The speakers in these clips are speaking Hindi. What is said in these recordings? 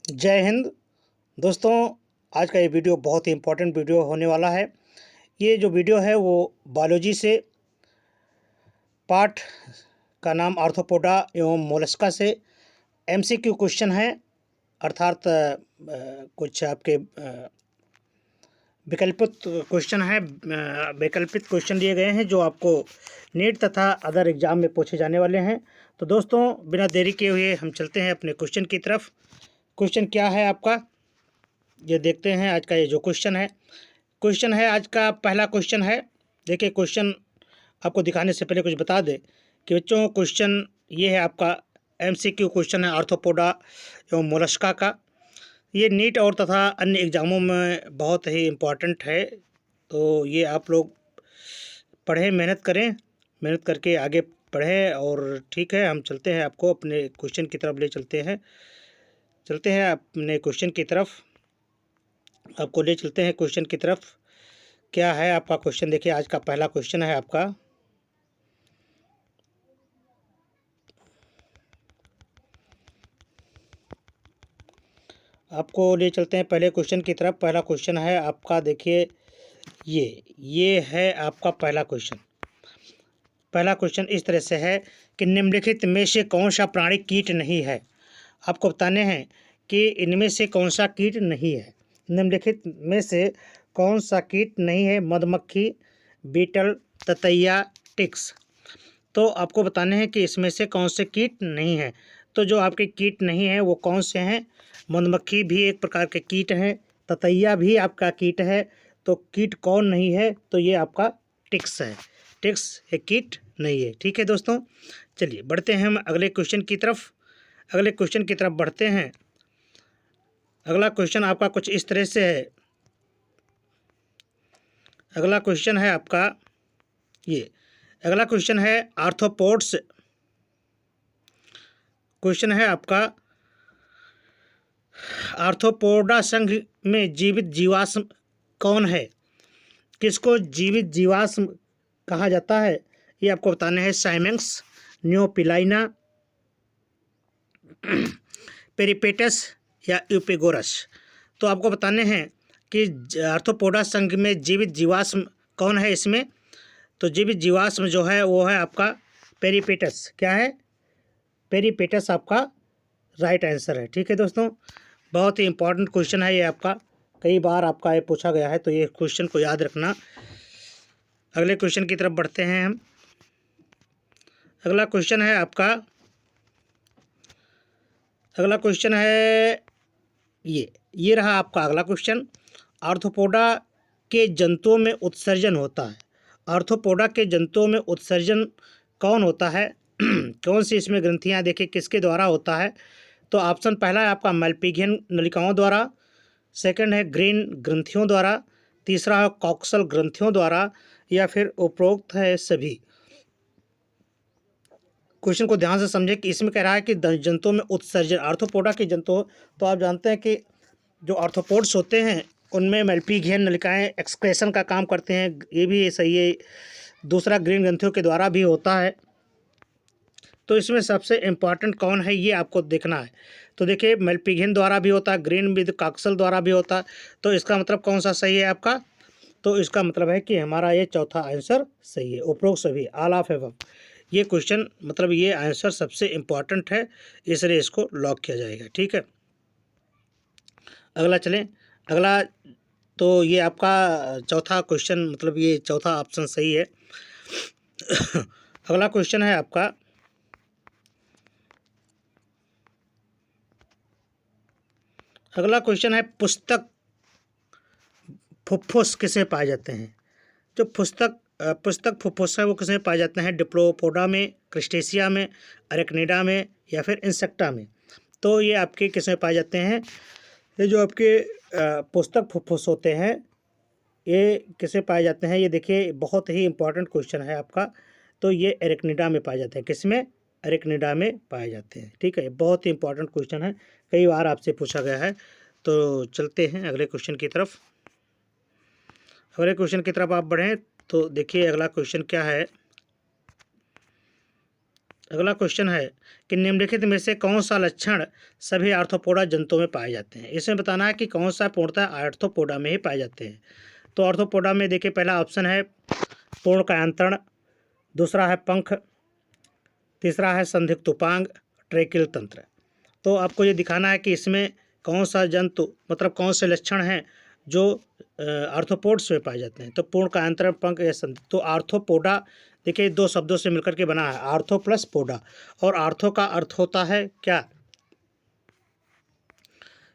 जय हिंद दोस्तों। आज का ये वीडियो बहुत ही इम्पोर्टेंट वीडियो होने वाला है। ये जो वीडियो है वो बायोलॉजी से पार्ट का नाम आर्थ्रोपोडा एवं मोलस्का से एमसीक्यू क्वेश्चन है, अर्थात कुछ आपके वैकल्पिक क्वेश्चन है। वैकल्पिक क्वेश्चन दिए गए हैं जो आपको नीट तथा अदर एग्ज़ाम में पूछे जाने वाले हैं। तो दोस्तों बिना देरी किए हुए हम चलते हैं अपने क्वेश्चन की तरफ। क्वेश्चन क्या है आपका, ये देखते हैं। आज का ये जो क्वेश्चन है आज का पहला क्वेश्चन है। देखिए, क्वेश्चन आपको दिखाने से पहले कुछ बता दें कि बच्चों क्वेश्चन ये है आपका एमसीक्यू क्वेश्चन है आर्थ्रोपोडा एवं मोलस्का का। ये नीट और तथा अन्य एग्ज़ामों में बहुत ही इम्पोर्टेंट है। तो ये आप लोग पढ़ें, मेहनत करें, मेहनत करके आगे पढ़ें। और ठीक है, हम चलते हैं, आपको अपने क्वेश्चन की तरफ ले चलते हैं अपने क्वेश्चन की तरफ। आपको ले चलते हैं क्वेश्चन की तरफ। क्या है आपका क्वेश्चन, देखिए आज का पहला क्वेश्चन है आपका। आपको ले चलते हैं पहले क्वेश्चन की तरफ। पहला क्वेश्चन है आपका, देखिए ये है आपका पहला क्वेश्चन। पहला क्वेश्चन इस तरह से है कि निम्नलिखित में से कौन सा प्राणी कीट नहीं है। आपको बताने हैं कि इनमें से कौन सा कीट नहीं है। निम्नलिखित में से कौन सा कीट नहीं है? मधुमक्खी, बीटल, ततैया, टिक्स। तो आपको बताने हैं कि इसमें से कौन से कीट नहीं है। तो जो आपके कीट नहीं है वो कौन से हैं? मधुमक्खी भी एक प्रकार के कीट हैं, ततैया भी आपका कीट है। तो कीट कौन नहीं है? तो ये आपका टिक्स है। टिक्स एक कीट नहीं है। ठीक है दोस्तों, चलिए बढ़ते हैं हम अगले क्वेश्चन की तरफ बढ़ते हैं। अगला क्वेश्चन आपका कुछ इस तरह से है। अगला क्वेश्चन है आपका ये। अगला क्वेश्चन है आर्थ्रोपोड्स। क्वेश्चन है आपका आर्थ्रोपोडा संघ में जीवित जीवाश्म कौन है? किसको जीवित जीवाश्म कहा जाता है? ये आपको बताने हैं। साइमेंक्स, न्योपिलाइना, पेरिपेटस या यूपेगोरस। तो आपको बताने हैं कि आर्थ्रोपोडा संघ में जीवित जीवाश्म कौन है इसमें। तो जीवित जीवाश्म जो है वो है आपका पेरिपेटस। क्या है? पेरिपेटस आपका राइट आंसर है। ठीक है दोस्तों, बहुत ही इंपॉर्टेंट क्वेश्चन है ये आपका, कई बार आपका ये पूछा गया है, तो ये क्वेश्चन को याद रखना। अगले क्वेश्चन की तरफ बढ़ते हैं हम। अगला क्वेश्चन है आपका, अगला क्वेश्चन है ये रहा आपका अगला क्वेश्चन। आर्थ्रोपोडा के जंतुओं में उत्सर्जन होता है। आर्थ्रोपोडा के जंतुओं में उत्सर्जन कौन होता है? कौन सी इसमें ग्रंथियां, देखिए किसके द्वारा होता है। तो ऑप्शन पहला है आपका मल्पीगियन नलिकाओं द्वारा, सेकंड है ग्रीन ग्रंथियों द्वारा, तीसरा है कॉक्सल ग्रंथियों द्वारा, या फिर उपरोक्त है सभी। क्वेश्चन को ध्यान से समझें कि इसमें कह रहा है कि जंतुओं में उत्सर्जन, आर्थ्रोपोडा के जंतु। तो आप जानते हैं कि जो आर्थ्रोपोड्स होते हैं उनमें मल्पीगियन नलिकाएं एक्सक्रेशन का काम करते हैं, ये भी सही है। दूसरा ग्रीन ग्रंथियों के द्वारा भी होता है। तो इसमें सबसे इम्पॉर्टेंट कौन है ये आपको देखना है। तो देखिए, मल्पीगियन द्वारा भी होता है, ग्रीन विद कॉक्सल द्वारा भी होता है। तो इसका मतलब कौन सा सही है आपका? तो इसका मतलब है कि हमारा ये चौथा आंसर सही है, उपरोक्त सभी, ऑल ऑफ एबव। ये क्वेश्चन मतलब ये आंसर सबसे इम्पॉर्टेंट है, इसलिए इसको लॉक किया जाएगा। ठीक है, अगला चलें। अगला तो ये आपका चौथा क्वेश्चन, मतलब ये चौथा ऑप्शन सही है। अगला क्वेश्चन है आपका, अगला क्वेश्चन है पुस्तक फुफ्फुस किसमें पाए जाते हैं? जो पुस्तक फुफ्फुस है वो किसमें पाए जाते हैं? डिप्लोपोडा में, क्रिस्टेशिया में, अरेक्निडा में, या फिर इंसेक्टा में। तो ये आपके किसमें पाए जाते हैं? ये जो आपके पुस्तक फुफ्फुस होते हैं ये किसे पाए जाते हैं? ये देखिए बहुत ही इंपॉर्टेंट क्वेश्चन है आपका। तो ये एरेक्निडा में पाए जाते हैं। किसमें? एरेक्निडा में पाए जाते हैं। ठीक है, बहुत ही इंपॉर्टेंट क्वेश्चन है, कई बार आपसे पूछा गया है। तो चलते हैं अगले क्वेश्चन की तरफ। अगले क्वेश्चन की तरफ आप बढ़ें तो देखिए अगला क्वेश्चन क्या है। अगला क्वेश्चन है कि निम्नलिखित में से कौन सा लक्षण सभी आर्थ्रोपोडा जंतुओं में पाए जाते हैं। इसमें बताना है कि कौन सा पूर्णतः आर्थ्रोपोडा में ही पाए जाते हैं। तो आर्थ्रोपोडा में देखिए, पहला ऑप्शन है पूर्ण कायांतरण, दूसरा है पंख, तीसरा है संधिक्त उपांग, ट्रेकिल तंत्र। तो आपको ये दिखाना है कि इसमें कौन सा जंतु, मतलब कौन से लक्षण हैं जो आर्थ्रोपोड्स में पाए जाते हैं। तो पूर्ण कायांतरण, पंख या संधिक्त। तो आर्थ्रोपोडा देखिए दो शब्दों से मिलकर के बना है, आर्थो प्लस पोडा। और आर्थो का अर्थ होता है क्या,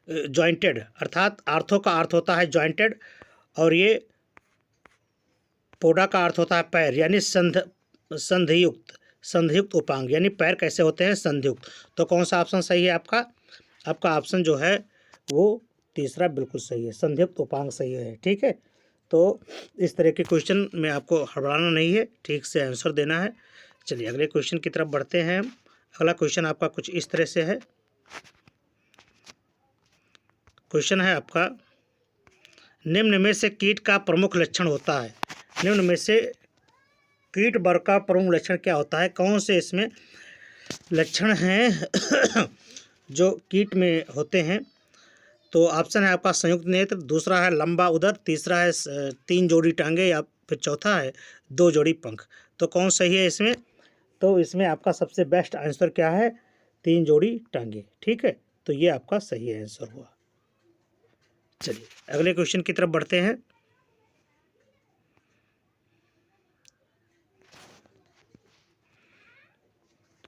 जॉइंटेड, अर्थात आर्थो का अर्थ होता है जॉइंटेड, और ये पोडा का अर्थ होता है पैर, यानी संधियुक्त उपांग, यानी पैर कैसे होते हैं, संधियुक्त। तो कौन सा ऑप्शन सही है आपका, आपका ऑप्शन जो है वो तीसरा बिल्कुल सही है, संधियुक्त उपांग सही है। ठीक है, तो इस तरह के क्वेश्चन में आपको हड़बड़ाना नहीं है, ठीक से आंसर देना है। चलिए अगले क्वेश्चन की तरफ बढ़ते हैं हम। अगला क्वेश्चन आपका कुछ इस तरह से है। क्वेश्चन है आपका, निम्न में से कीट का प्रमुख लक्षण होता है। निम्न में से कीट वर्ग का प्रमुख लक्षण क्या होता है, कौन से इसमें लक्षण हैं जो कीट में होते हैं। तो ऑप्शन है आपका संयुक्त नेत्र, दूसरा है लंबा उदर, तीसरा है 3 जोड़ी टांगे, या फिर चौथा है 2 जोड़ी पंख। तो कौन सही है इसमें, तो इसमें आपका सबसे बेस्ट आंसर क्या है, 3 जोड़ी टांगे। ठीक है, तो ये आपका सही आंसर हुआ। चलिए अगले क्वेश्चन की तरफ बढ़ते हैं।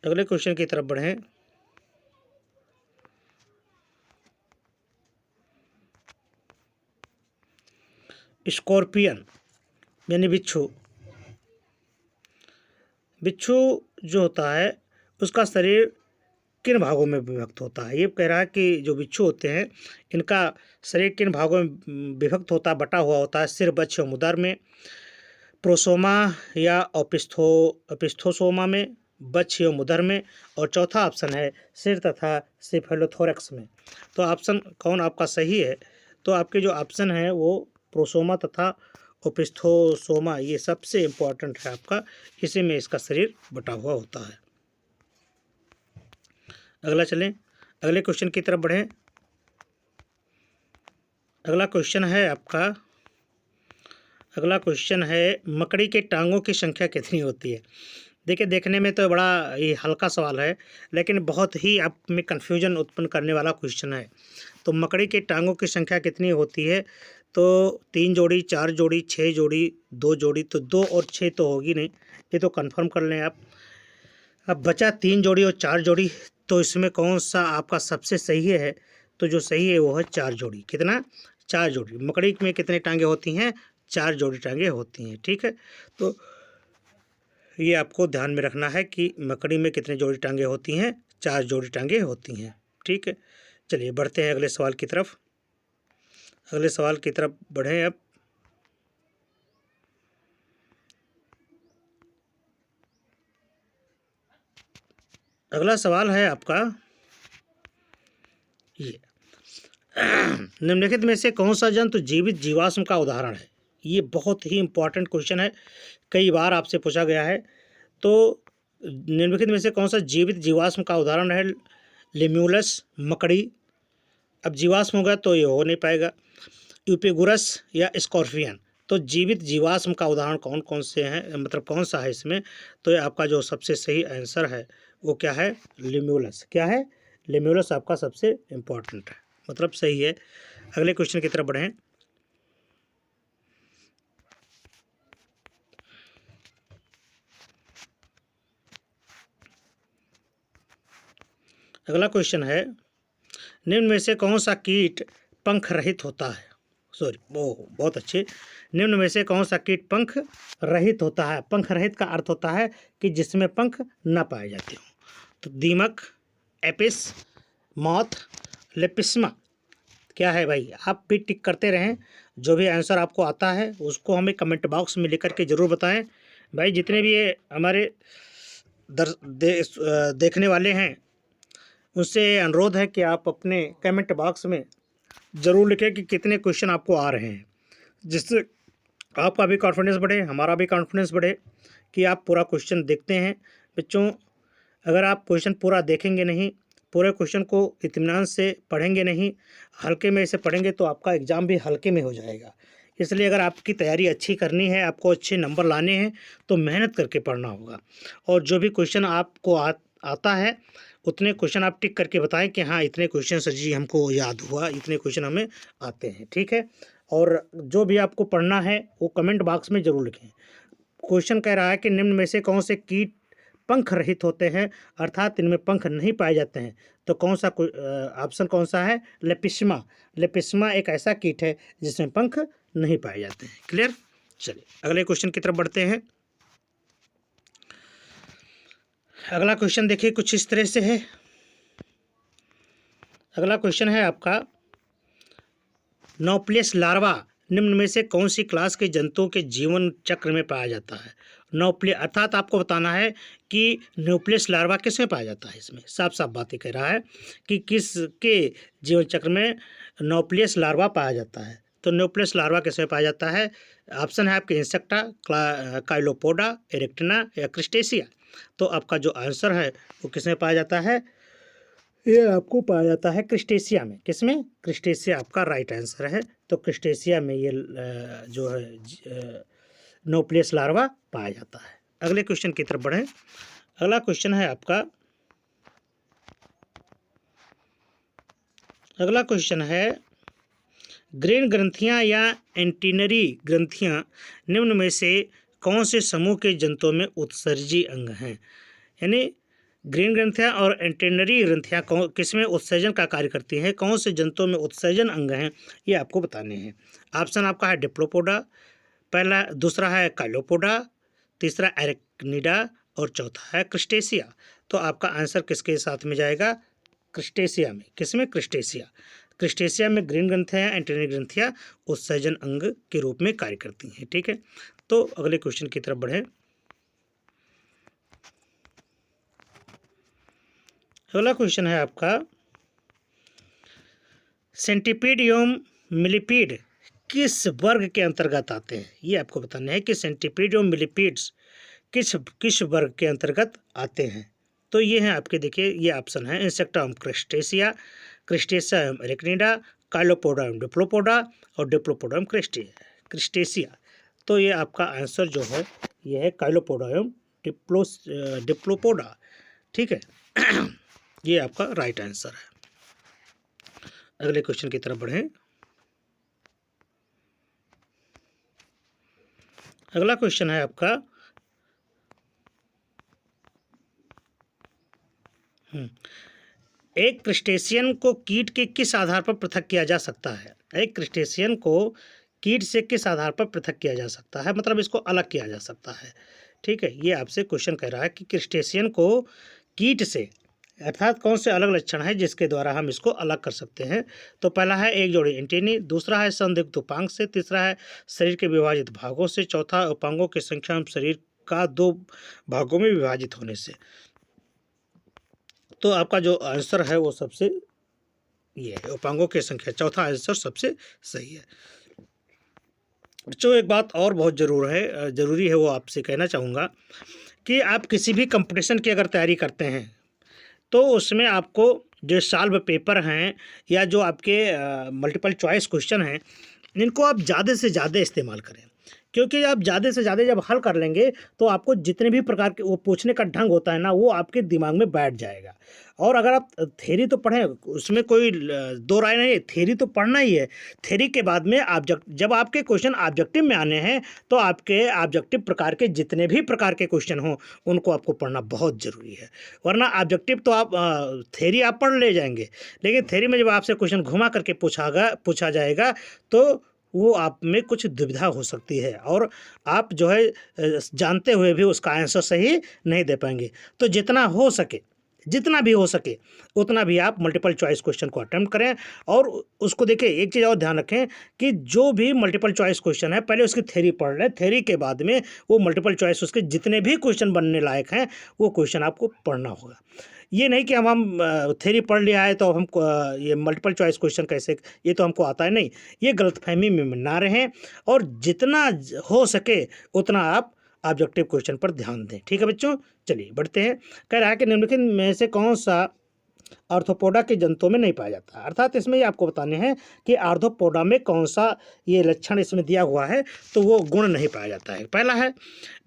अगले क्वेश्चन की तरफ बढ़ें। स्कॉर्पियन यानी बिच्छू, बिच्छू जो होता है उसका शरीर किन भागों में विभक्त होता है। ये कह रहा है कि जो बिच्छू होते हैं इनका शरीर किन भागों में विभक्त होता है, बटा हुआ होता है। सिर, बच्छ एवं उदर में, प्रोसोमा या ओपिस्थोसोमा में, बच्छ एवं उदर में, और चौथा ऑप्शन है सिर तथा सेफेलोथोरैक्स में। तो ऑप्शन कौन आपका सही है, तो आपके जो ऑप्शन है वो प्रोसोमा तथा ओपिस्थोसोमा, ये सबसे इम्पोर्टेंट है आपका, इसी में इसका शरीर बटा हुआ होता है। अगला चलें, अगले क्वेश्चन की तरफ बढ़ें। अगला क्वेश्चन है आपका, अगला क्वेश्चन है मकड़ी के टांगों की संख्या कितनी होती है। देखिए देखने में तो बड़ा ये हल्का सवाल है, लेकिन बहुत ही आप में कन्फ्यूजन उत्पन्न करने वाला क्वेश्चन है। तो मकड़ी के टांगों की संख्या कितनी होती है, तो 3 जोड़ी, 4 जोड़ी, 6 जोड़ी, 2 जोड़ी। तो 2 और 6 तो होगी नहीं, ये तो कंफर्म कर लें आप। अब बचा 3 जोड़ी और 4 जोड़ी, तो इसमें कौन सा आपका सबसे सही है, तो जो सही है वो है 4 जोड़ी। कितना, 4 जोड़ी। मकड़ी में कितने टांगे होती हैं, 4 जोड़ी टांगे होती हैं। ठीक है, तो ये आपको ध्यान में रखना है कि मकड़ी में कितने जोड़ी टांगे होती हैं, 4 जोड़ी टांगे होती हैं। ठीक है, चलिए बढ़ते हैं अगले सवाल की तरफ। अगले सवाल की तरफ बढ़ें अब। अगला सवाल है आपका ये, निम्नलिखित में से कौन सा जंतु जीवित जीवाश्म का उदाहरण है। ये बहुत ही इंपॉर्टेंट क्वेश्चन है, कई बार आपसे पूछा गया है। तो निम्नलिखित में से कौन सा जीवित जीवाश्म का उदाहरण है, लिम्यूलस, मकड़ी। अब जीवाश्म होगा तो ये हो नहीं पाएगा, यूपिगुरस या स्कॉर्पियन। तो जीवित जीवाश्म का उदाहरण कौन कौन से हैं, मतलब कौन सा है इसमें, तो ये आपका जो सबसे सही आंसर है वो क्या है, लिम्यूलस। क्या है, लिम्यूलस आपका सबसे इम्पोर्टेंट है, मतलब सही है। अगले क्वेश्चन की तरफ बढ़ें। अगला क्वेश्चन है, निम्न में से कौन सा कीट पंख रहित होता है। सॉरी, वो बहुत अच्छे। निम्न में से कौन सा कीट पंख रहित होता है। पंख रहित का अर्थ होता है कि जिसमें पंख न पाए जाते हों। तो दीमक, एपिस, मॉथ, लेपिस्मा। क्या है भाई, आप भी टिक करते रहें, जो भी आंसर आपको आता है उसको हमें कमेंट बॉक्स में लिख करके ज़रूर बताएं। भाई जितने भी ये हमारे देखने वाले हैं उनसे अनुरोध है कि आप अपने कमेंट बॉक्स में ज़रूर लिखें कि कितने क्वेश्चन आपको आ रहे हैं, जिससे आपका भी कॉन्फिडेंस बढ़े, हमारा भी कॉन्फिडेंस बढ़े कि आप पूरा क्वेश्चन देखते हैं। बच्चों अगर आप क्वेश्चन पूरा देखेंगे नहीं, पूरे क्वेश्चन को इत्मीनान से पढ़ेंगे नहीं, हल्के में इसे पढ़ेंगे तो आपका एग्ज़ाम भी हल्के में हो जाएगा। इसलिए अगर आपकी तैयारी अच्छी करनी है, आपको अच्छे नंबर लाने हैं, तो मेहनत करके पढ़ना होगा। और जो भी क्वेश्चन आपको आता है उतने क्वेश्चन आप टिक करके बताएं कि हाँ इतने क्वेश्चन सर जी हमको याद हुआ, इतने क्वेश्चन हमें आते हैं, ठीक है। और जो भी आपको पढ़ना है वो कमेंट बॉक्स में ज़रूर लिखें। क्वेश्चन कह रहा है कि निम्न में से कौन से कीट पंख रहित होते हैं, अर्थात इनमें पंख नहीं पाए जाते हैं। तो कौन सा ऑप्शन कौन सा है? लेपिस्मा। लेपिस्मा एक ऐसा कीट है जिसमें पंख नहीं पाए जाते हैं। क्लियर? चलिए अगले क्वेश्चन की तरफ बढ़ते हैं। अगला क्वेश्चन देखिए कुछ इस तरह से है। अगला क्वेश्चन है आपका, नोप्लेस लार्वा निम्न में से कौन सी क्लास के जंतुओं के जीवन चक्र में पाया जाता है? नोप्ले अर्थात आपको बताना है कि नोप्लेस लार्वा किस में पाया जाता है। इसमें साफ साफ बातें कह रहा है कि किसके जीवन चक्र में नोप्लेस लार्वा पाया जाता है। तो नोप्लेस लार्वा किस में पाया जाता है? ऑप्शन है आपके इंसेक्टा, काइलोपोडा, एरेक्टिना या क्रिस्टेशिया। तो आपका जो आंसर है वो किस में पाया जाता है? ये आपको पाया जाता है क्रिस्टेशिया में। किसमें? क्रिस्टेशिया आपका राइट आंसर है। तो क्रिस्टेशिया में ये जो है नोप्लेस लार्वा पाया जाता है। अगले क्वेश्चन की तरफ बढ़ें। अगला क्वेश्चन है आपका, अगला क्वेश्चन है, ग्रेन ग्रंथियां या एंटीनरी ग्रंथियां निम्न में से कौन से समूह के जंतुओं में उत्सर्जी अंग हैं? यानी ग्रीन ग्रंथियाँ और एंटेनरी ग्रंथियाँ किस में उत्सर्जन का कार्य करती हैं, कौन से जंतुओं में उत्सर्जन अंग हैं, ये आपको बताने हैं। ऑप्शन आपका है डिप्लोपोडा, पहला, दूसरा है काइलोपोडा, तीसरा एरेक्निडा और चौथा है क्रिस्टेशिया। तो आपका आंसर किसके साथ में जाएगा? क्रिस्टेशिया में। किस में? क्रिस्टेशिया। क्रिस्टेशिया में ग्रीन ग्रंथियाँ, एंटेनरी ग्रंथियाँ उत्सर्जन अंग के रूप में कार्य करती हैं, ठीक है। तो अगले क्वेश्चन की तरफ बढ़ें। अगला क्वेश्चन है आपका, सेंटीपीड एवं मिलीपीड किस वर्ग के अंतर्गत आते हैं? ये आपको बताना है कि सेंटीपीड एवं मिलीपीड्स किस किस वर्ग के अंतर्गत आते हैं। तो ये हैं आपके, देखिए ये ऑप्शन है, इंसेक्टा एवं क्रिस्टेशिया, क्रिस्टेशिया एवं एरेक्निडा, काइलोपोडा एवं डिप्लोपोडा और डिप्लोपोडा एवं क्रिस्टेशिया। तो ये आपका आंसर जो है ये है काइलोपोडा एवं डिप्लोपोडा, ठीक है। ये आपका राइट आंसर है। अगले क्वेश्चन की तरफ बढ़ें। अगला क्वेश्चन है आपका, एक क्रिस्टेशियन को कीट के किस आधार पर पृथक किया जा सकता है? एक क्रिस्टेशियन को कीट से किस आधार पर पृथक किया जा सकता है, मतलब इसको अलग किया जा सकता है, ठीक है। ये आपसे क्वेश्चन कह रहा है कि क्रिस्टेशियन को कीट से अर्थात कौन से अलग लक्षण है जिसके द्वारा हम इसको अलग कर सकते हैं। तो पहला है एक जोड़ी एंटीनी, दूसरा है संदिग्ध उपांग से, तीसरा है शरीर के विभाजित भागों से, चौथा उपांगों की संख्या हम शरीर का 2 भागों में विभाजित होने से। तो आपका जो आंसर है वो सबसे ये है, उपांगों की संख्या, चौथा आंसर सबसे सही है। बच्चों एक बात और बहुत ज़रूरी है वो आपसे कहना चाहूँगा कि आप किसी भी कंपटीशन की अगर तैयारी करते हैं तो उसमें आपको जो सॉल्व पेपर हैं या जो आपके मल्टीपल चॉइस क्वेश्चन हैं इनको आप ज़्यादा से ज़्यादा इस्तेमाल करें, क्योंकि आप ज़्यादा से ज़्यादा जब हल कर लेंगे तो आपको जितने भी प्रकार के वो पूछने का ढंग होता है ना वो आपके दिमाग में बैठ जाएगा। और अगर आप थ्योरी तो पढ़ें, उसमें कोई दो राय नहीं है, थ्योरी तो पढ़ना ही है। थ्योरी के बाद में जब आपके क्वेश्चन ऑब्जेक्टिव में आने हैं तो आपके ऑब्जेक्टिव प्रकार के जितने भी प्रकार के क्वेश्चन हों उनको आपको पढ़ना बहुत ज़रूरी है। वरना ऑब्जेक्टिव तो आप थ्योरी आप पढ़ ले जाएंगे, लेकिन थ्योरी में जब आपसे क्वेश्चन घुमा करके पूछा जाएगा तो वो आप में कुछ दुविधा हो सकती है और आप जो है जानते हुए भी उसका आंसर सही नहीं दे पाएंगे। तो जितना भी हो सके उतना भी आप मल्टीपल चॉइस क्वेश्चन को अटेम्प्ट करें। और उसको देखिए, एक चीज़ और ध्यान रखें कि जो भी मल्टीपल चॉइस क्वेश्चन है पहले उसकी थ्योरी पढ़ लें, थ्योरी के बाद में वो मल्टीपल चॉइस उसके जितने भी क्वेश्चन बनने लायक हैं वो क्वेश्चन आपको पढ़ना होगा। ये नहीं कि हम थ्योरी पढ़ लिया है तो हम ये मल्टीपल चॉइस क्वेश्चन कैसे, ये तो हमको आता है, नहीं, ये गलतफहमी में ना रहें और जितना हो सके उतना आप ऑब्जेक्टिव क्वेश्चन पर ध्यान दें। ठीक है बच्चों, चलिए बढ़ते हैं। कह रहा है कि निम्नलिखित में से कौन सा आर्थ्रोपोडा के जंतुओं में नहीं पाया जाता, अर्थात इसमें ये आपको बताने हैं कि आर्थ्रोपोडा में कौन सा ये लक्षण इसमें दिया हुआ है तो वो गुण नहीं पाया जाता है। पहला है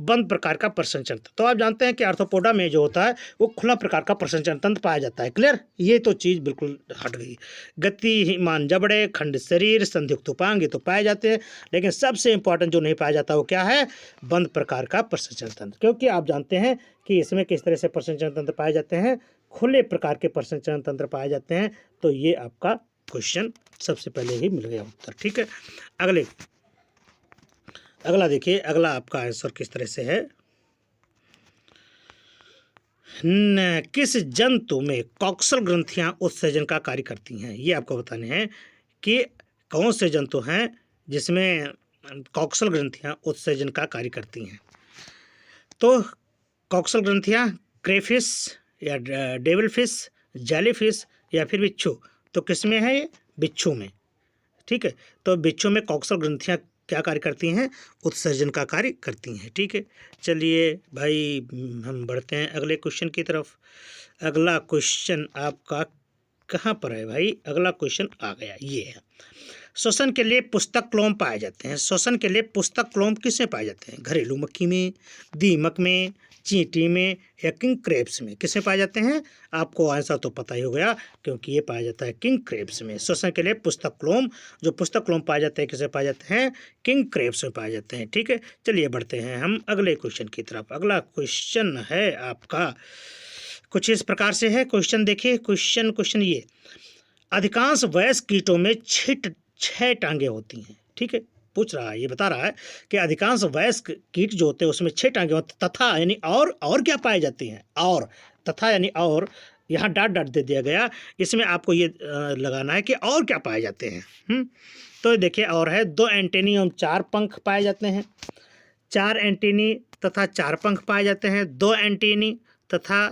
बंद प्रकार का प्रसंचरण तंत्र। तो आप जानते हैं कि आर्थ्रोपोडा में जो होता है वो खुला प्रकार का प्रसंचरण तंत्र पाया जाता है। क्लियर, ये तो चीज़ बिल्कुल हट गई। गतिमान जबड़े, खंड शरीर, संधियुक्त उपांग ये तो पाए जाते हैं, लेकिन सबसे इंपॉर्टेंट जो नहीं पाया जाता वो क्या है, बंद प्रकार का प्रसंचरण तंत्र। क्योंकि आप जानते हैं कि इसमें किस तरह से प्रसंचरण तंत्र पाए जाते हैं, खुले प्रकार के प्रसंचरण तंत्र पाए जाते हैं। तो ये आपका क्वेश्चन सबसे पहले ही मिल गया उत्तर। ठीक है, अगला देखिए, अगला आपका आंसर किस तरह से है। किस जंतु में कॉक्सल ग्रंथियां उत्सर्जन का कार्य करती हैं, ये आपको बताने हैं कि कौन से जंतु हैं जिसमें कॉक्सल ग्रंथियां उत्सर्जन का कार्य करती हैं। तो कॉक्सल ग्रंथियां क्रेफिश या डेविल फिश, जेलीफिश या फिर बिच्छू। तो किस में है ये, बिच्छू में। ठीक है, तो बिच्छू में कॉक्सल ग्रंथियां क्या कार्य करती हैं, उत्सर्जन का कार्य करती हैं। ठीक है, चलिए भाई हम बढ़ते हैं अगले क्वेश्चन की तरफ। अगला क्वेश्चन आपका कहाँ पर है भाई, अगला क्वेश्चन आ गया, ये है। श्वसन के लिए पुस्तक क्लोम पाए जाते हैं। श्वसन के लिए पुस्तक क्लोम किसमें पाए जाते हैं, घरेलू मक्खी में, दीमक में, चींटी में या किंग क्रेब्स में, किसमें पाए जाते हैं। आपको आंसर तो पता ही हो गया, क्योंकि ये पाया जाता है किंग क्रेब्स में। श्वसन के लिए पुस्तक क्लोम, जो पुस्तक क्लोम पाए जाते हैं किसे पाए जाते हैं, किंग क्रेब्स में पाए जाते हैं। ठीक है, चलिए बढ़ते हैं हम अगले क्वेश्चन की तरफ। अगला क्वेश्चन है आपका कुछ इस प्रकार से है। क्वेश्चन देखिए, क्वेश्चन ये, अधिकांश वयस्क कीटों में 6 टांगे होती हैं। ठीक है, पूछ रहा है, ये बता रहा है कि अधिकांश वयस्क कीट जो होते हैं उसमें 6 टांगे होते हैं, तथा यानी और क्या पाए जाती हैं, और तथा यानी और, यहाँ डॉट दे दिया गया, इसमें आपको ये लगाना है कि और क्या पाए जाते हैं। तो देखिए, और है 2 एंटेनी एवं 4 पंख पाए जाते हैं, 4 एंटेनी तथा 4 पंख पाए जाते हैं, 2 एंटेनी तथा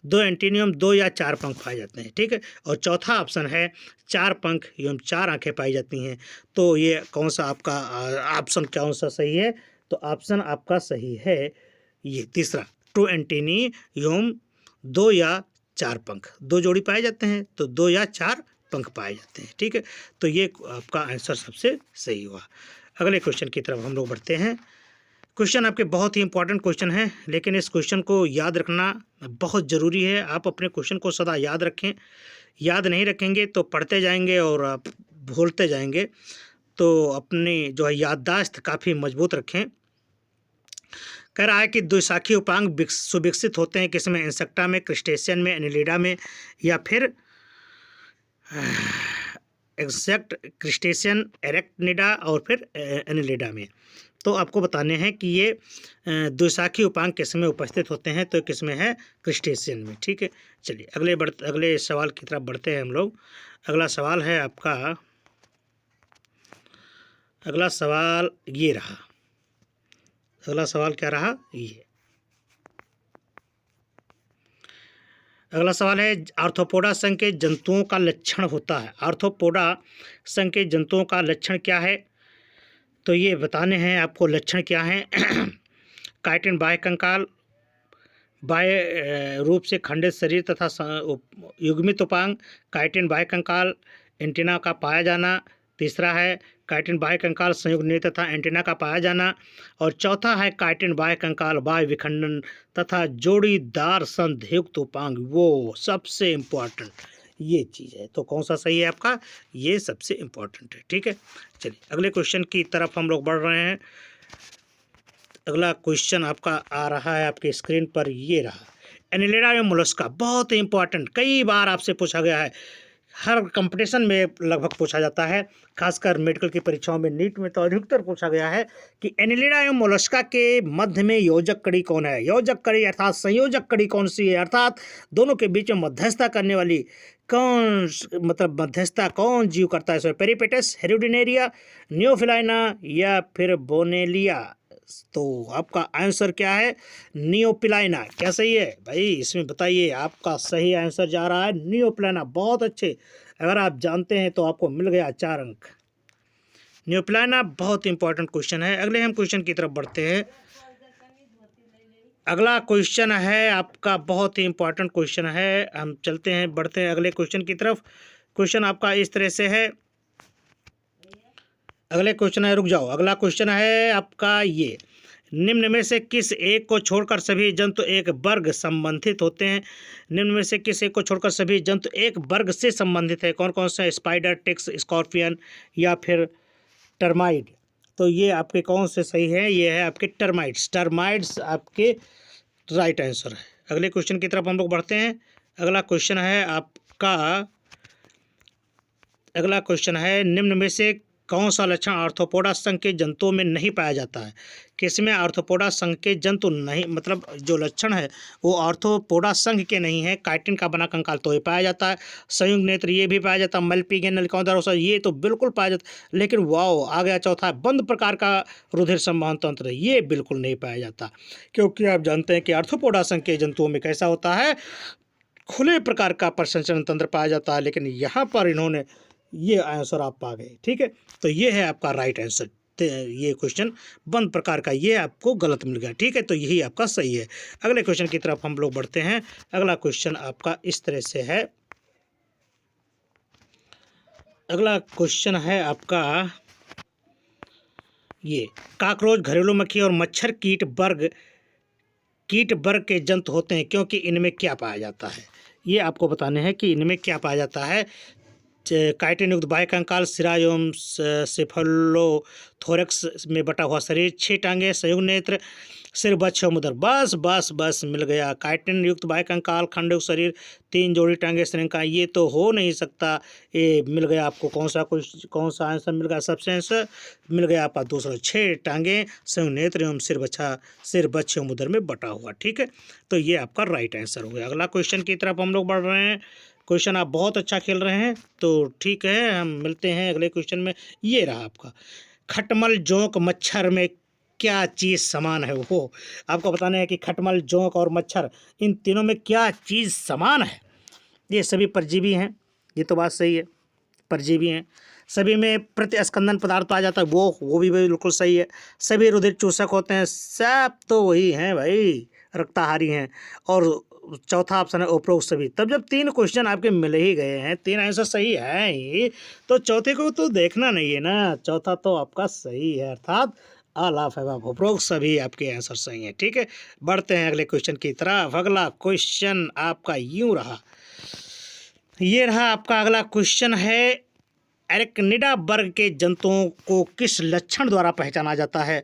2 एंटेनी एवं 2 या 4 पंख पाए जाते हैं। ठीक है, और चौथा ऑप्शन है 4 पंख एवं 4 आंखें पाई जाती हैं। तो ये कौन सा आपका ऑप्शन कौन सा सही है, तो ऑप्शन आपका सही है ये तीसरा, 2 एंटेनी एवं 2 या 4 पंख, 2 जोड़ी पाए जाते हैं तो 2 या 4 पंख पाए जाते हैं। ठीक है, तो ये आपका आंसर सबसे सही हुआ। अगले क्वेश्चन की तरफ हम लोग बढ़ते हैं। क्वेश्चन आपके बहुत ही इंपॉर्टेंट क्वेश्चन है, लेकिन इस क्वेश्चन को याद रखना बहुत ज़रूरी है। आप अपने क्वेश्चन को सदा याद रखें, याद नहीं रखेंगे तो पढ़ते जाएंगे और आप भूलते जाएंगे। तो अपनी जो है याददाश्त काफ़ी मजबूत रखें। कह रहा है कि द्विशाखी उपांग सुविकसित होते हैं किसमें, इंसेक्टा में, क्रिस्टेशियन में, एनिलिडा में या फिर एक्सेक्ट क्रिस्टेशियन, एरेक्टनिडा और फिर एनिलिडा में। तो आपको बताने हैं कि ये द्विशाखी उपांग किस में उपस्थित होते हैं, तो किस में है, क्रिस्टेशियन में। ठीक है, चलिए अगले सवाल की तरफ बढ़ते हैं हम लोग। अगला सवाल है आपका, अगला सवाल ये रहा। अगला सवाल क्या रहा, ये अगला सवाल है, आर्थ्रोपोडा संघ के जंतुओं का लक्षण होता है। आर्थ्रोपोडा संघ के जंतुओं का लक्षण क्या है, तो ये बताने हैं आपको लक्षण क्या हैं। काइटिन बाह्य कंकाल, बाह्य रूप से खंडित शरीर तथा युग्मित उपांग, काइटिन बाह्य कंकाल, एंटीना का पाया जाना। तीसरा है काइटिन बाह्य कंकाल संयुक्त नहीं तथा एंटीना का पाया जाना। और चौथा है काइटिन बाह्य कंकाल बाह्य विखंडन तथा जोड़ीदार संधियुक्त उपांग। वो सबसे इम्पोर्टेंट ये चीज़ है। तो कौन सा सही है आपका, ये सबसे इम्पोर्टेंट है। ठीक है, चलिए अगले क्वेश्चन की तरफ हम लोग बढ़ रहे हैं। अगला क्वेश्चन आपका आ रहा है आपके स्क्रीन पर, ये रहा। एनिलिडा में मोलस्का बहुत ही इंपॉर्टेंट, कई बार आपसे पूछा गया है, हर कंपटीशन में लगभग पूछा जाता है, खासकर मेडिकल की परीक्षाओं में, नीट में तो अधिकतर पूछा गया है कि एनिलिडा एवं मोलस्का के मध्य में योजक कड़ी कौन है। योजक कड़ी अर्थात संयोजक कड़ी कौन सी है, अर्थात दोनों के बीच में मध्यस्थता करने वाली कौन, मतलब मध्यस्थता कौन जीव करता है। पेरिपेटस, हेरुडिनेरिया, नियोफिलाइना या फिर बोनेलिया। तो आपका आंसर क्या है, नियोपिलाइना। क्या सही है भाई, इसमें बताइए। आपका सही आंसर जा रहा है नियोपिलाइना। बहुत अच्छे, अगर आप जानते हैं तो आपको मिल गया 4 अंक। नियोपिलाइना बहुत इंपॉर्टेंट क्वेश्चन है। अगले हम क्वेश्चन की तरफ बढ़ते हैं। अगला क्वेश्चन है आपका, बहुत ही इंपॉर्टेंट क्वेश्चन है। हम चलते हैं, बढ़ते हैं अगले क्वेश्चन की तरफ। क्वेश्चन आपका इस तरह से है, अगले क्वेश्चन है, रुक जाओ, अगला क्वेश्चन है आपका ये, निम्न में से किस एक को छोड़कर सभी जंतु एक वर्ग संबंधित होते हैं? निम्न में से किस एक को छोड़कर सभी जंतु एक वर्ग से संबंधित है? कौन कौन सा? स्पाइडर, टिक्स, स्कॉर्पियन या फिर टर्माइट? तो ये आपके कौन से सही है? ये है आपके टर्माइट्स। टर्माइट्स आपके राइट आंसर है। अगले क्वेश्चन की तरफ हम लोग बढ़ते हैं। अगला क्वेश्चन है आपका, अगला क्वेश्चन है, निम्न में से कौन सा लक्षण आर्थ्रोपोडा संघ के जंतुओं में नहीं पाया जाता है? किसमें आर्थ्रोपोडा संघ के जंतु नहीं, मतलब जो लक्षण है वो आर्थ्रोपोडा संघ के नहीं है। काइटिन का बना कंकाल तो ये पाया जाता है, संयुक्त नेत्र ये भी पाया जाता है, मल्पीगेन नलिकाओं ये तो बिल्कुल पाया जाता है। लेकिन वाओ आ गया चौथा, बंद प्रकार का रुधिर संवहन तंत्र, ये बिल्कुल नहीं पाया जाता, क्योंकि आप जानते हैं कि आर्थ्रोपोडा संघ के जंतुओं में कैसा होता है, खुले प्रकार का प्रसंचरण तंत्र पाया जाता है। लेकिन यहाँ पर इन्होंने ये आंसर आप पा गए। ठीक है, तो ये है आपका राइट आंसर। ये क्वेश्चन बंद प्रकार का, ये आपको गलत मिल गया। ठीक है, तो यही आपका सही है। अगले क्वेश्चन की तरफ हम लोग बढ़ते हैं। अगला क्वेश्चन आपका इस तरह से है, अगला क्वेश्चन है आपका ये, काकरोच, घरेलू मक्खी और मच्छर कीट वर्ग के जंतु होते हैं, क्योंकि इनमें क्या पाया जाता है? ये आपको बताने हैं कि इनमें क्या पाया जाता है। काइटिन युक्त बाह्य कंकाल, सिरा एवं सेफलोथोरैक्स में बटा हुआ शरीर, 6 टांगे, संयुक्त नेत्र, सिर, बच्छ और मुदर। बस बस बस मिल गया। काइटिन युक्त बाह्य कंकाल, खंडयुक्त शरीर, 3 जोड़ी टांगे, श्रृंखला, ये तो हो नहीं सकता। ये मिल गया आपको कौन सा आंसर मिल गया? सबसे आंसर मिल गया आपका दूसरा, 6 टांगे, संयुक्त नेत्र एवं सिर, बच्छ और मुदर में बटा हुआ। ठीक है, तो ये आपका राइट आंसर हो गया। अगला क्वेश्चन की तरफ हम लोग बढ़ रहे हैं। क्वेश्चन आप बहुत अच्छा खेल रहे हैं, तो ठीक है, हम मिलते हैं अगले क्वेश्चन में। ये रहा आपका, खटमल, जोंक, मच्छर में क्या चीज़ समान है? वो आपको बताना है कि खटमल, जोंक और मच्छर, इन तीनों में क्या चीज़ समान है? ये सभी परजीवी हैं, ये तो बात सही है, परजीवी हैं। सभी में प्रतिस्कंदन पदार्थ पाया जाता है, वो भी बिल्कुल सही है। सभी रुधिर चूसक होते हैं, सब तो वही हैं भाई, रक्ताहारी हैं। और चौथा ऑप्शन है उपरोक्त सभी। तब जब 3 क्वेश्चन आपके मिल ही गए हैं, 3 आंसर सही है ही, तो चौथे को तो देखना नहीं है ना। चौथा तो आपका सही है, अर्थात ऑल ऑफ अबव, उपरोक्त सभी आपके आंसर सही हैं। ठीक है, बढ़ते हैं अगले क्वेश्चन की तरफ। अगला क्वेश्चन आपका यूँ रहा, ये रहा आपका अगला क्वेश्चन है, एरेक्निडा वर्ग के जंतुओं को किस लक्षण द्वारा पहचाना जाता है?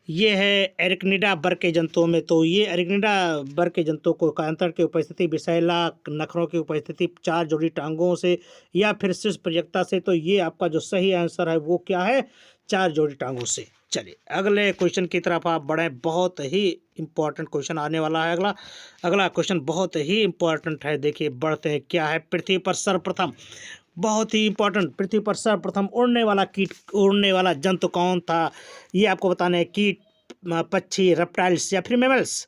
ये है एरेक्निडा वर्ग के जंतुओं में, तो ये एरेक्निडा वर्ग के जंतुओं को कांतर की उपस्थिति, विषैला नखरों की उपस्थिति, 4 जोड़ी टांगों से या फिर शीर्ष प्रजक्ता से। तो ये आपका जो सही आंसर है वो क्या है? 4 जोड़ी टांगों से। चलिए अगले क्वेश्चन की तरफ आप बढ़ें, बहुत ही इंपॉर्टेंट क्वेश्चन आने वाला है। अगला क्वेश्चन बहुत ही इंपॉर्टेंट है, देखिए बढ़ते हैं। क्या है? पृथ्वी पर सर्वप्रथम, बहुत ही इंपॉर्टेंट, पृथ्वी पर सर्वप्रथम उड़ने वाला जंतु कौन था? ये आपको बताना है, कीट, पक्षी, रेप्टाइल्स या फिर मैमल्स।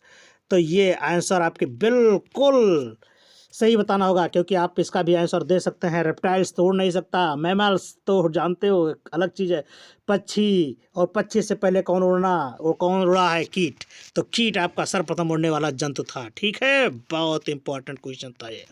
तो ये आंसर आपके बिल्कुल सही बताना होगा, क्योंकि आप इसका भी आंसर दे सकते हैं। रेप्टाइल्स तो उड़ नहीं सकता, मैमल्स तो जानते हो अलग चीज़ है, पक्षी, और पक्षी से पहले कौन उड़ा है? कीट। तो कीट आपका सर्वप्रथम उड़ने वाला जंतु था। ठीक है, बहुत इंपॉर्टेंट क्वेश्चन था ये।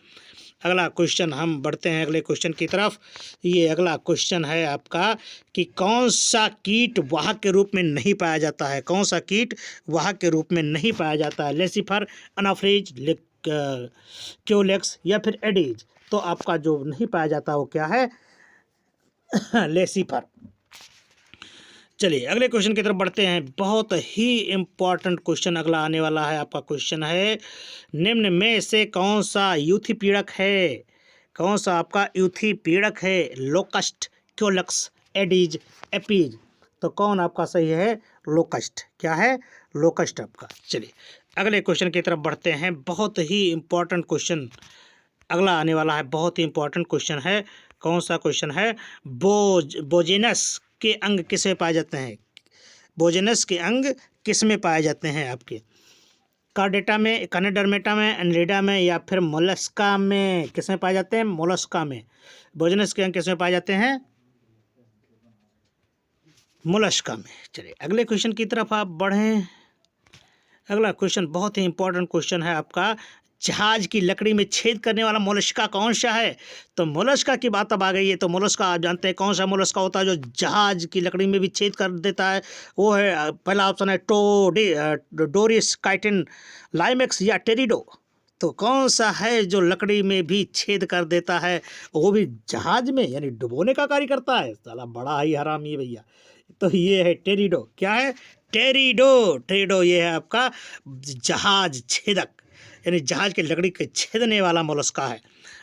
अगला क्वेश्चन हम बढ़ते हैं अगले क्वेश्चन की तरफ। ये अगला क्वेश्चन है आपका कि कौन सा कीट वाहक के रूप में नहीं पाया जाता है? कौन सा कीट वाहक के रूप में नहीं पाया जाता है? लेसिफर, अनाफ्रीज, क्योलेक्स या फिर एडीज। तो आपका जो नहीं पाया जाता वो क्या है? लेसिफर। चलिए अगले क्वेश्चन की तरफ बढ़ते हैं। बहुत ही इम्पॉर्टेंट क्वेश्चन अगला आने वाला है। आपका क्वेश्चन है, निम्न में से कौन सा यूथी पीड़क है? कौन सा आपका यूथी पीड़क है? Locust, Culex, Aedes, Apis. तो कौन आपका सही है? लोकस्ट। क्या है? लोकस्ट आपका। चलिए अगले क्वेश्चन की तरफ बढ़ते हैं। बहुत ही इम्पॉर्टेंट क्वेश्चन अगला आने वाला है, बहुत ही इम्पॉर्टेंट क्वेश्चन है। कौन सा क्वेश्चन है? बोजेनस के अंग किसमें पाए जाते हैं? बोजेनस के अंग किसमें पाए जाते हैं आपके? कार्डेटा में, कनेडर्मेटा में, एनलिडा में या फिर मोलस्का में? किसमें पाए जाते हैं? मोलस्का में। बोजेनस के अंग किसमें पाए जाते हैं? मोलस्का में। चलिए अगले क्वेश्चन की तरफ आप बढ़ें। अगला क्वेश्चन बहुत ही इंपॉर्टेंट क्वेश्चन है आपका, जहाज की लकड़ी में छेद करने वाला मोलस्का कौन सा है? तो मोलस्का की बात अब आ गई है, तो मोलस्का आप जानते हैं कौन सा मोलस्का होता है जो जहाज की लकड़ी में भी छेद कर देता है? वो है पहला ऑप्शन है डोरिस काइटिन लाइमेक्स या टेरिडो। तो कौन सा है जो लकड़ी में भी छेद कर देता है, वो भी जहाज में, यानी डुबोने का कार्य करता है? साला बड़ा ही हरामी है भैया। तो ये है टेरिडो। क्या है? टेरिडो। टेरिडो ये है आपका जहाज छेदक, यानी जहाज की लकड़ी के छेदने वाला मोलस्का है।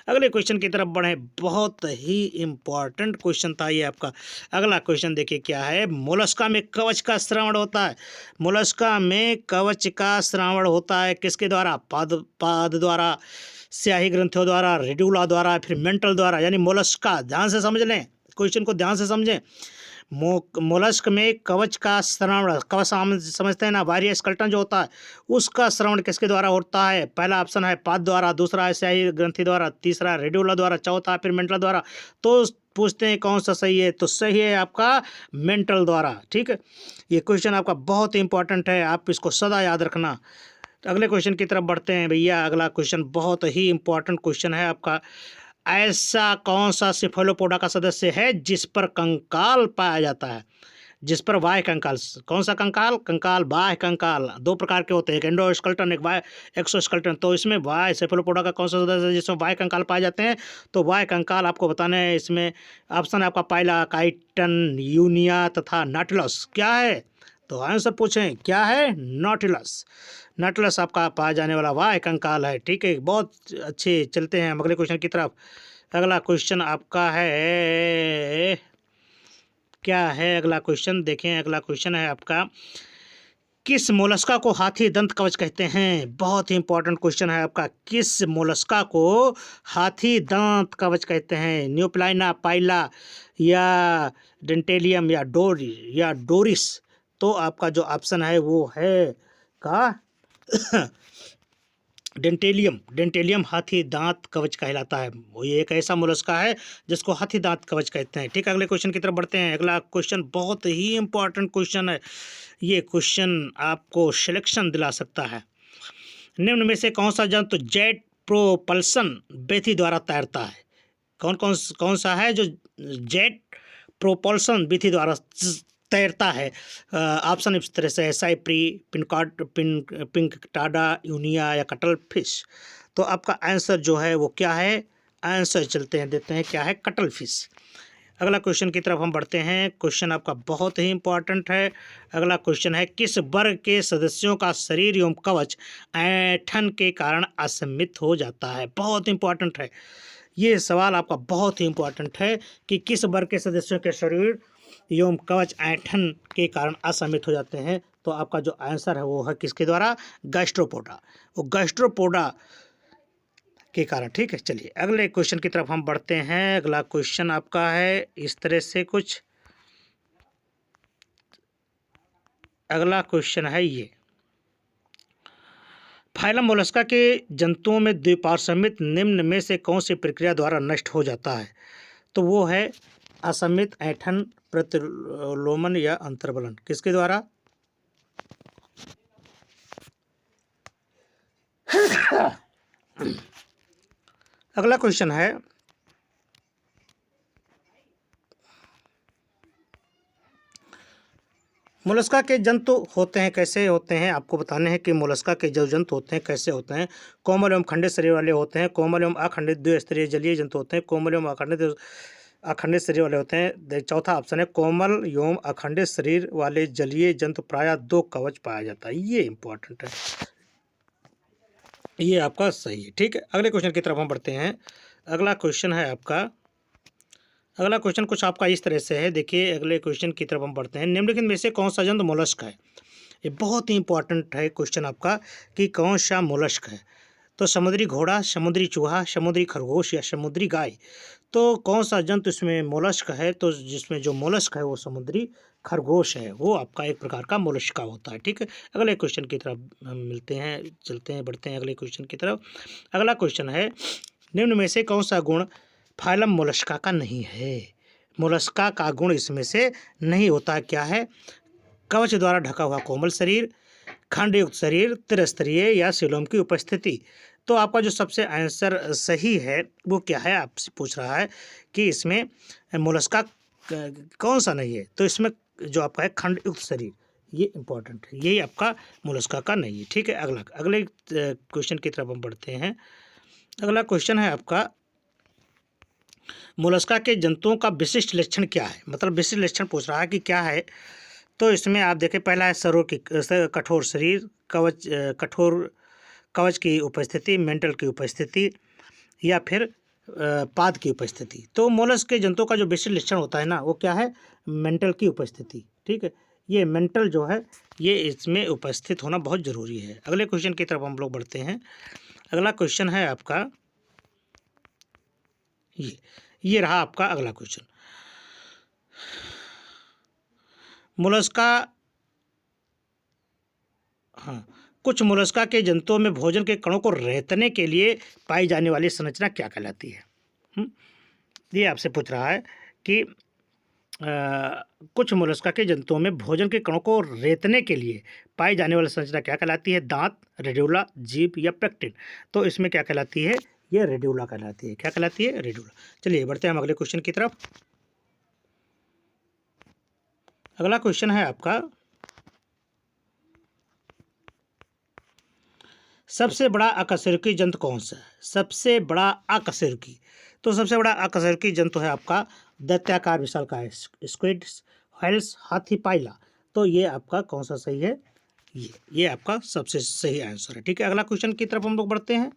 अगले क्वेश्चन की तरफ बढ़े, बहुत ही इम्पॉर्टेंट क्वेश्चन था ये आपका। अगला क्वेश्चन देखिए क्या है, मोलस्का में कवच का श्रवण होता है। मोलस्का में कवच का श्रवण होता है किसके द्वारा? पाद द्वारा, स्याही ग्रंथियों द्वारा, रेडुला द्वारा, फिर मेंटल द्वारा। यानी मोलस्का, ध्यान से समझ लें क्वेश्चन को, ध्यान से समझें। मोलस्क में कवच का श्रवण, कवच समझते हैं ना, वायरिया स्केलेटन जो होता है, उसका श्रवण किसके द्वारा होता है? पहला ऑप्शन है पाद द्वारा, दूसरा है स्याही ग्रंथि द्वारा, तीसरा रेडियोला द्वारा, चौथा फिर मेंटल द्वारा। तो पूछते हैं कौन सा सही है? तो सही है आपका मेंटल द्वारा। ठीक है, ये क्वेश्चन आपका बहुत ही इंपॉर्टेंट है, आप इसको सदा याद रखना। अगले क्वेश्चन की तरफ बढ़ते हैं भैया। अगला क्वेश्चन बहुत ही इंपॉर्टेंट क्वेश्चन है आपका, ऐसा कौन सा सिफेलोपोडा का सदस्य है जिस पर कंकाल पाया जाता है? जिस पर बाह्य कंकाल। कौन सा कंकाल? कंकाल, बाह्य कंकाल दो प्रकार के होते हैं, एक एंडोस्केलेटन, एक बाह्य एक्सोस्केलेटन। तो इसमें बाह्य सेफेलोपोडा का कौन सा सदस्य है जिसमें बाह्य कंकाल पाए जाते हैं? तो बाह्य कंकाल आपको बताना है। इसमें ऑप्शन है आपका पहला काइटन, यूनिया तथा नाटिलस। क्या है? तो आंसर पूछें क्या है? नॉटिलस। नॉटिलस आपका पाया जाने वाला बाह्य कंकाल है। ठीक है, बहुत अच्छे। चलते हैं हम अगले क्वेश्चन की तरफ। अगला क्वेश्चन आपका है, क्या है अगला क्वेश्चन? देखें, अगला क्वेश्चन है आपका, किस मोलस्का को हाथी दंत कवच कहते हैं? बहुत ही इंपॉर्टेंट क्वेश्चन है आपका, किस मोलस्का को हाथी दांत कवच कहते हैं? न्यूप्लाइना, पाइला या डेंटेलियम या डोरिस। तो आपका जो ऑप्शन है वो है का डेंटेलियम। डेंटेलियम हाथी दांत कवच कहलाता है। वो ये एक ऐसा मोलस्का है जिसको हाथी दांत कवच कहते हैं। ठीक है, अगले क्वेश्चन की तरफ बढ़ते हैं। अगला क्वेश्चन बहुत ही इंपॉर्टेंट क्वेश्चन है, ये क्वेश्चन आपको सिलेक्शन दिला सकता है। निम्न में से कौन सा जंतु जेट प्रोपल्सन विधि द्वारा तैरता है? कौन सा है जो जेट प्रोपल्सन विधि द्वारा तैरता है? ऑप्शन इस तरह से है, साइप्री, पिंकटाडा, यूनिया या कटल फिश। तो आपका आंसर जो है वो क्या है? आंसर चलते हैं देते हैं, क्या है? Cuttle fish. अगला क्वेश्चन की तरफ हम बढ़ते हैं। क्वेश्चन आपका बहुत ही इंपॉर्टेंट है। अगला क्वेश्चन है, किस वर्ग के सदस्यों का शरीर एवं कवच ऐंठन के कारण असमित हो जाता है? बहुत इंपॉर्टेंट है ये सवाल आपका, बहुत ही इंपॉर्टेंट है कि किस वर्ग के सदस्यों के शरीर एवं कवच ऐंठन के कारण असमित हो जाते हैं? तो आपका जो आंसर है वो है किसके द्वारा? गैस्ट्रोपोडा। वो गैस्ट्रोपोडा के कारण। ठीक है, चलिए अगले क्वेश्चन की तरफ हम बढ़ते हैं। अगला क्वेश्चन आपका है इस तरह से कुछ, अगला क्वेश्चन है ये, फाइलम मोलस्का के जंतुओं में द्विपार्श्वमित निम्न में से कौन सी प्रक्रिया द्वारा नष्ट हो जाता है? तो वो है असमित, ऐंठन, प्रतिलोमन या अंतर्बलन। किसके द्वारा? अगला क्वेश्चन है, मोलस्का के जंतु होते हैं कैसे होते हैं? आपको बताने हैं कि मोलस्का के जो जंतु होते हैं कैसे होते हैं। कोमल एवं खंडित शरीर वाले होते हैं, कोमल एवं अखंडित द्विस्तरीय जलीय जंतु होते हैं, कोमल एवं अखंडित शरीर वाले होते हैं। चौथा ऑप्शन है कोमल एवं अखंडित शरीर वाले जलीय जंतु प्रायः 2 कवच पाया जाता है। ये इंपॉर्टेंट है, ये आपका सही है। ठीक है, अगले क्वेश्चन की तरफ हम बढ़ते हैं। अगला क्वेश्चन है आपका, अगला क्वेश्चन कुछ आपका इस तरह से है। देखिए अगले क्वेश्चन की तरफ हम बढ़ते हैं। निम्नलिखित में से कौन सा जंतु मोलस्क है? ये बहुत ही इंपॉर्टेंट है क्वेश्चन आपका कि कौन सा मोलस्क है। तो समुद्री घोड़ा, समुद्री चूहा, समुद्री खरगोश या समुद्री गाय। तो कौन सा जंतु इसमें मोलस्क है? तो जिसमें जो मोलस्क है वो समुद्री खरगोश है, वो आपका एक प्रकार का मोलस्का होता है। ठीक है, अगले क्वेश्चन की तरफ हम मिलते हैं, चलते हैं, बढ़ते हैं अगले क्वेश्चन की तरफ। अगला क्वेश्चन है, निम्न में से कौन सा गुण फाइलम मोलस्का का नहीं है? मोलस्का का गुण इसमें से नहीं होता। क्या है? कवच द्वारा ढका हुआ कोमल शरीर, खंडयुक्त शरीर, त्रिस्तरीय या सीलोम की उपस्थिति। तो आपका जो सबसे आंसर सही है वो क्या है, आपसे पूछ रहा है कि इसमें मोलस्का कौन सा नहीं है। तो इसमें जो आपका है खंडयुक्त शरीर, ये इंपॉर्टेंट है, यही आपका मोलस्का का नहीं है। ठीक है, अगले क्वेश्चन की तरफ हम बढ़ते हैं। अगला क्वेश्चन है आपका, मोलस्का के जंतुओं का विशिष्ट लक्षण क्या है, मतलब विशिष्ट लक्षण पूछ रहा है कि क्या है। तो इसमें आप देखें, पहला है सरों की कठोर शरीर, कठोर कवच की उपस्थिति, मेंटल की उपस्थिति, या फिर पाद की उपस्थिति। तो मोलस्क के जंतुओं का जो विशिष्ट लक्षण होता है ना, वो क्या है, मेंटल की उपस्थिति। ठीक है, ये मेंटल जो है ये इसमें उपस्थित होना बहुत ज़रूरी है। अगले क्वेश्चन की तरफ हम लोग बढ़ते हैं। अगला क्वेश्चन है आपका ये रहा आपका अगला क्वेश्चन। मोलस्का, हाँ, कुछ मोलस्का के जंतुओं में भोजन के कणों को रेतने के लिए पाई जाने वाली संरचना क्या कहलाती है। ये आपसे पूछ रहा है कि कुछ मोलस्का के जंतुओं में भोजन के कणों को रेतने के लिए पाई जाने वाली संरचना क्या कहलाती है, दांत, रेड्यूला, जीभ या पेक्टिन। तो इसमें क्या कहलाती है, ये रेड्यूला कहलाती है। क्या कहलाती है, रेड्यूला। चलिए बढ़ते हैं हम अगले क्वेश्चन की तरफ। अगला क्वेश्चन है आपका, सबसे बड़ा अकशेरुकी जंतु कौन सा है। सबसे बड़ा अकशेरुकी, तो सबसे बड़ा अकशेरुकी जंतु है आपका दैत्याकार विशालकाय स्क्विड, व्हेल्स, हाथी पाइला। तो ये आपका कौन सा सही है, ये आपका सबसे सही आंसर है। ठीक है, अगला क्वेश्चन की तरफ हम लोग बढ़ते हैं।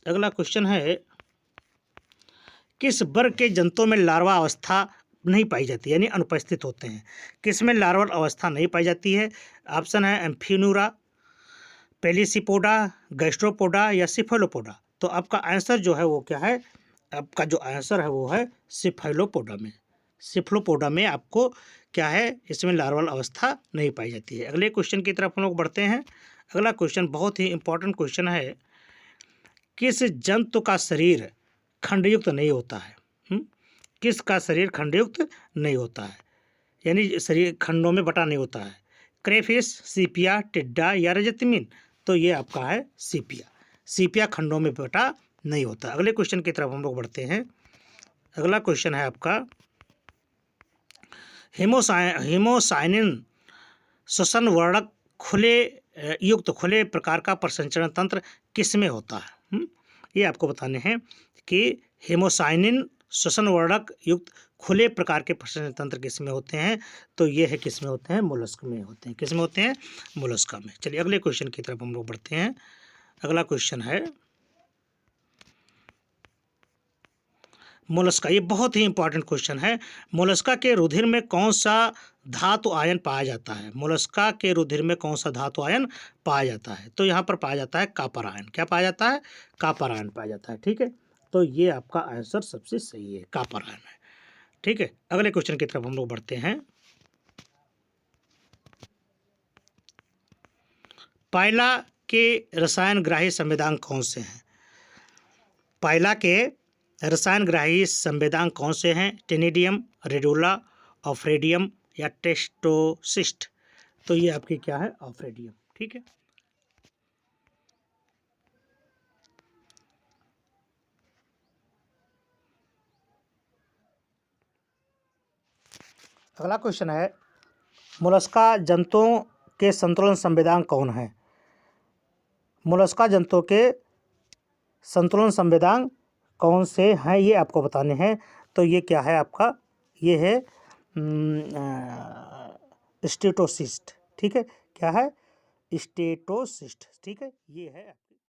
अगला क्वेश्चन है, किस वर्ग के जंतुओं में लार्वा अवस्था नहीं पाई जाती, यानी अनुपस्थित होते हैं। किस में लार्वल अवस्था नहीं पाई जाती है। ऑप्शन है एम्फीनूरा, पेलिसिपोडा, गैस्ट्रोपोडा या सिफेलोपोडा। तो आपका आंसर जो है वो क्या है, आपका जो आंसर है वो है सिफेलोपोडा में। सिफेलोपोडा में आपको क्या है, इसमें लार्वल अवस्था नहीं पाई जाती है। अगले क्वेश्चन की तरफ हम लोग बढ़ते हैं। अगला क्वेश्चन बहुत ही इंपॉर्टेंट क्वेश्चन है, किस जंतु का शरीर खंडयुक्त नहीं होता है। किसका शरीर खंडयुक्त नहीं होता है, यानी शरीर खंडों में बटा नहीं होता है। क्रेफिश, सीपिया, टिड्डा या रजतमीन। तो ये आपका है सीपिया। सीपिया खंडों में बटा नहीं होता। अगले क्वेश्चन की तरफ हम लोग बढ़ते हैं। अगला क्वेश्चन है आपका, हेमोसाइनिन श्वसन वर्णक खुले प्रकार का प्रसंचरण तंत्र किस में होता है। ये आपको बताने हैं कि हेमोसाइनिन श्वसन वर्णक युक्त खुले प्रकार के प्रसंचरण तंत्र किस में होते हैं। तो ये है किस में होते हैं, मोलस्क में होते हैं। किस में होते हैं, मोलस्का में। चलिए अगले क्वेश्चन की तरफ हम लोग बढ़ते हैं। अगला क्वेश्चन है मोलस्का, ये बहुत ही इंपॉर्टेंट क्वेश्चन है। मोलस्का के रुधिर में कौन सा धातु आयन पाया जाता है। मोलस्का के रुधिर में कौन सा धातु आयन पाया जाता है। तो यहाँ पर पाया जाता है कॉपर आयन। क्या पाया जाता है, कॉपर आयन पाया जाता है। ठीक है, तो ये आपका आंसर सबसे सही है, कॉपर आयन है। ठीक है, अगले क्वेश्चन की तरफ हम लोग बढ़ते हैं। पाइला के रसायन ग्राही संवेदांग कौन से हैं। पाइला के रसायन ग्राही संवेदांग कौन से हैं। टेनिडियम, रेडुला, ऑफ्रेडियम या टेस्टोसिस्ट। तो ये आपकी क्या है, ऑफ्रेडियम। ठीक है, अगला क्वेश्चन है, मोलस्का जंतुओं के संतुलन संवेदांग कौन है। मोलस्का जंतुओं के संतुलन संवेदांग कौन से हैं, ये आपको बताने हैं। तो ये क्या है आपका, ये है स्टेटोसिस्ट। ठीक है, क्या है, स्टेटोसिस्ट। ठीक है, ये है।